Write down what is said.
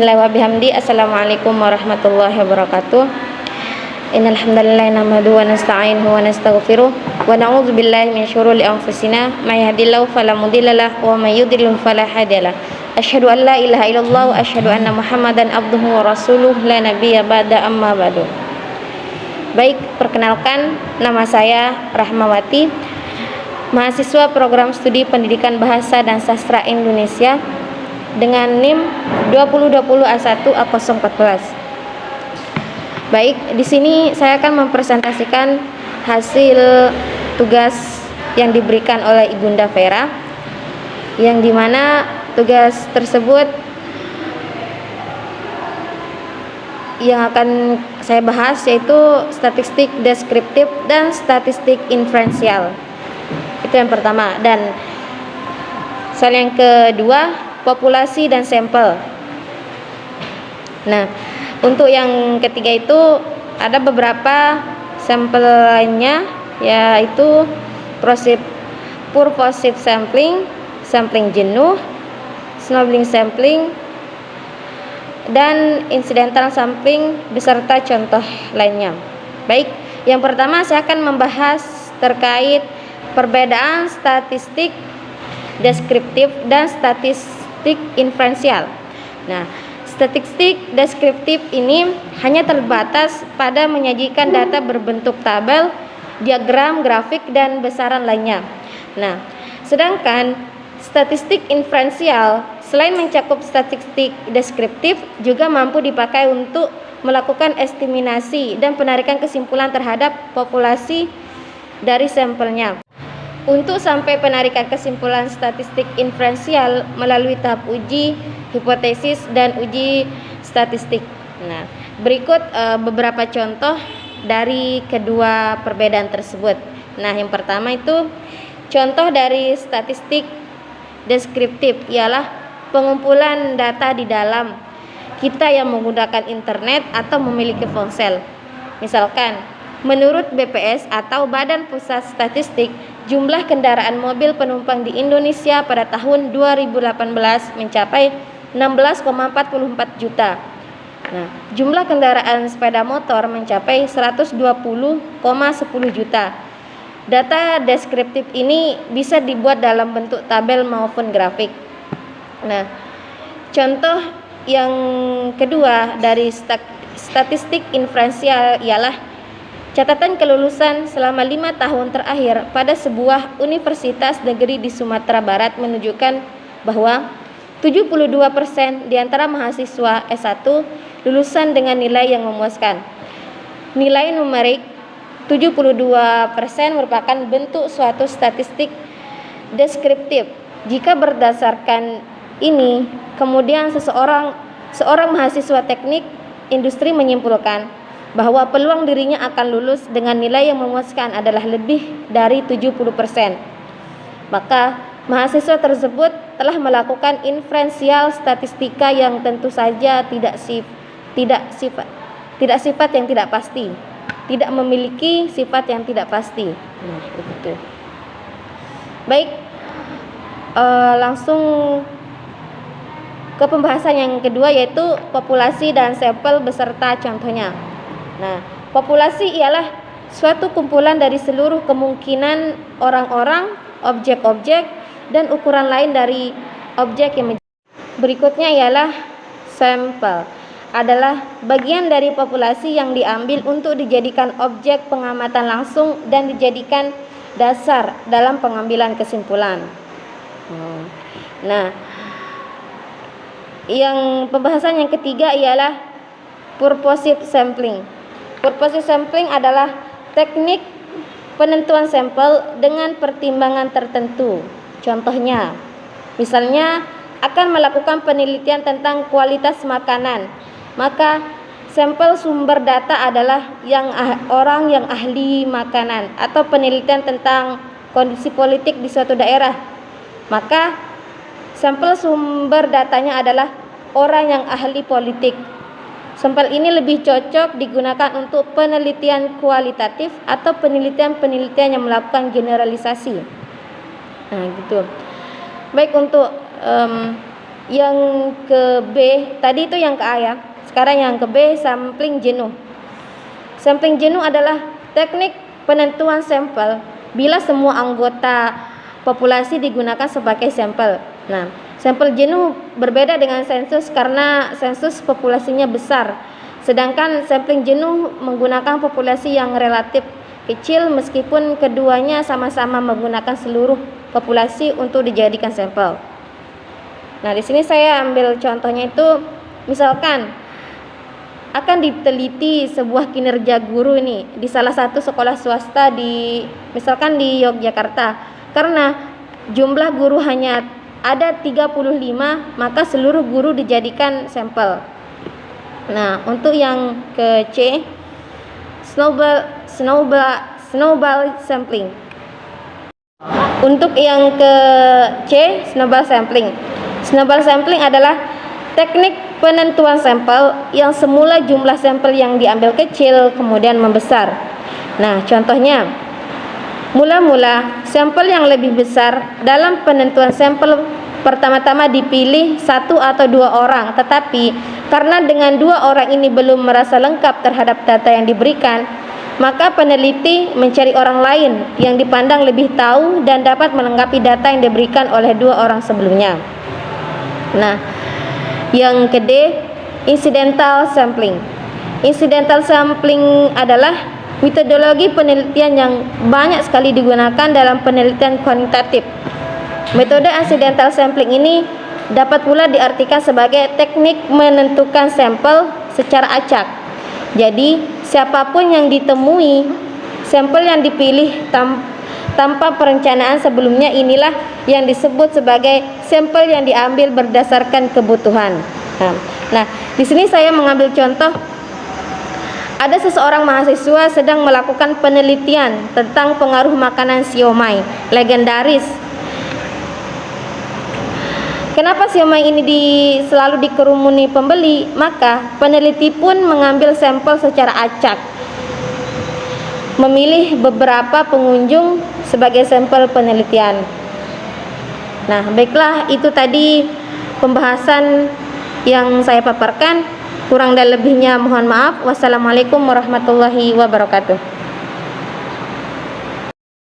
Bismillah wa bihamdi. Assalamualaikum warahmatullahi wabarakatuh. Innal hamdalillah nahmaduhu wa nasta'inuhu wa nastaghfiruh wa na'udzu billahi min syururi anfusina may yahdihillahu fala mudhillalah wa may yudhlil fala hadiyalah. Asyhadu an la ilaha illallah wa asyhadu anna Muhammadan abduhu wa rasuluh la nabiyya ba'da amma ba'du. Baik, perkenalkan, nama saya Rahmawati, mahasiswa program studi Pendidikan Bahasa dan Sastra Indonesia dengan NIM 2020A1A014. Baik, di sini saya akan mempresentasikan hasil tugas yang diberikan oleh Ibunda Vera, yang dimana tugas tersebut yang akan saya bahas yaitu statistik deskriptif dan statistik inferensial. Itu yang pertama. Dan soal yang kedua, populasi dan sampel. Nah, untuk yang ketiga itu ada beberapa sampel lainnya, yaitu purposive sampling, sampling jenuh, snobbling sampling, dan incidental sampling beserta contoh lainnya. Baik, yang pertama saya akan membahas terkait perbedaan statistik deskriptif dan statistik inferensial. Nah, statistik deskriptif ini hanya terbatas pada menyajikan data berbentuk tabel, diagram, grafik, dan besaran lainnya. Nah, sedangkan statistik inferensial selain mencakup statistik deskriptif juga mampu dipakai untuk melakukan estimasi dan penarikan kesimpulan terhadap populasi dari sampelnya. Untuk sampai penarikan kesimpulan statistik inferensial melalui tahap uji hipotesis dan uji statistik. Nah, berikut beberapa contoh dari kedua perbedaan tersebut. Nah, yang pertama itu contoh dari statistik deskriptif ialah pengumpulan data di dalam kita yang menggunakan internet atau memiliki ponsel. Misalkan, menurut BPS atau Badan Pusat Statistik, jumlah kendaraan mobil penumpang di Indonesia pada tahun 2018 mencapai 16,44 juta. Nah, jumlah kendaraan sepeda motor mencapai 120,10 juta. Data deskriptif ini bisa dibuat dalam bentuk tabel maupun grafik. Nah, contoh yang kedua dari statistik inferensial ialah catatan kelulusan selama 5 tahun terakhir pada sebuah universitas negeri di Sumatera Barat menunjukkan bahwa 72% di antara mahasiswa S1 lulusan dengan nilai yang memuaskan. Nilai numerik 72% merupakan bentuk suatu statistik deskriptif. Jika berdasarkan ini, kemudian seorang mahasiswa teknik industri menyimpulkan bahwa peluang dirinya akan lulus dengan nilai yang memuaskan adalah lebih dari 70%. Maka mahasiswa tersebut telah melakukan inferensial statistika yang tentu saja tidak sifat yang tidak pasti, tidak memiliki sifat yang tidak pasti. Nah, begitu. Baik, langsung ke pembahasan yang kedua yaitu populasi dan sampel beserta contohnya. Nah, populasi ialah suatu kumpulan dari seluruh kemungkinan orang-orang, objek-objek, dan ukuran lain dari objek yang berikutnya ialah sampel adalah bagian dari populasi yang diambil untuk dijadikan objek pengamatan langsung dan dijadikan dasar dalam pengambilan kesimpulan. Nah, yang pembahasan yang ketiga ialah purposive sampling. Purposive sampling adalah teknik penentuan sampel dengan pertimbangan tertentu. Contohnya, misalnya akan melakukan penelitian tentang kualitas makanan, maka sampel sumber data adalah orang yang ahli makanan, atau penelitian tentang kondisi politik di suatu daerah, maka sampel sumber datanya adalah orang yang ahli politik. Sampel ini lebih cocok digunakan untuk penelitian kualitatif atau penelitian yang melakukan generalisasi. Nah, gitu. Baik, untuk yang ke B, tadi itu yang ke A ya. Sekarang yang ke B, sampling jenuh. Sampling jenuh adalah teknik penentuan sampel bila semua anggota populasi digunakan sebagai sampel. Nah, sampel jenuh berbeda dengan sensus karena sensus populasinya besar, sedangkan sampling jenuh menggunakan populasi yang relatif kecil meskipun keduanya sama-sama menggunakan seluruh populasi untuk dijadikan sampel. Nah, di sini saya ambil contohnya itu, misalkan akan diteliti sebuah kinerja guru ini di salah satu sekolah swasta misalkan di Yogyakarta. Karena jumlah guru hanya ada 35, maka seluruh guru dijadikan sampel. Nah, untuk yang ke C, snowball sampling. Untuk yang ke C, snowball sampling. Snowball sampling adalah teknik penentuan sampel yang semula jumlah sampel yang diambil kecil kemudian membesar. Nah, contohnya, mula-mula sampel yang lebih besar dalam penentuan sampel pertama-tama dipilih 1 atau 2 orang, tetapi karena dengan 2 orang ini belum merasa lengkap terhadap data yang diberikan, maka peneliti mencari orang lain yang dipandang lebih tahu dan dapat melengkapi data yang diberikan oleh 2 orang sebelumnya. Nah, yang ke D, incidental sampling. Incidental sampling adalah metodologi penelitian yang banyak sekali digunakan dalam penelitian kuantitatif. Metode incidental sampling ini dapat pula diartikan sebagai teknik menentukan sampel secara acak. Jadi, siapapun yang ditemui, sampel yang dipilih tanpa perencanaan sebelumnya inilah yang disebut sebagai sampel yang diambil berdasarkan kebutuhan. Nah, di sini saya mengambil contoh, ada seseorang mahasiswa sedang melakukan penelitian tentang pengaruh makanan siomay legendaris. Kenapa siomay ini selalu dikerumuni pembeli? Maka peneliti pun mengambil sampel secara acak, memilih beberapa pengunjung sebagai sampel penelitian. Nah, baiklah, itu tadi pembahasan yang saya paparkan. Kurang dan lebihnya mohon maaf. Wassalamualaikum warahmatullahi wabarakatuh.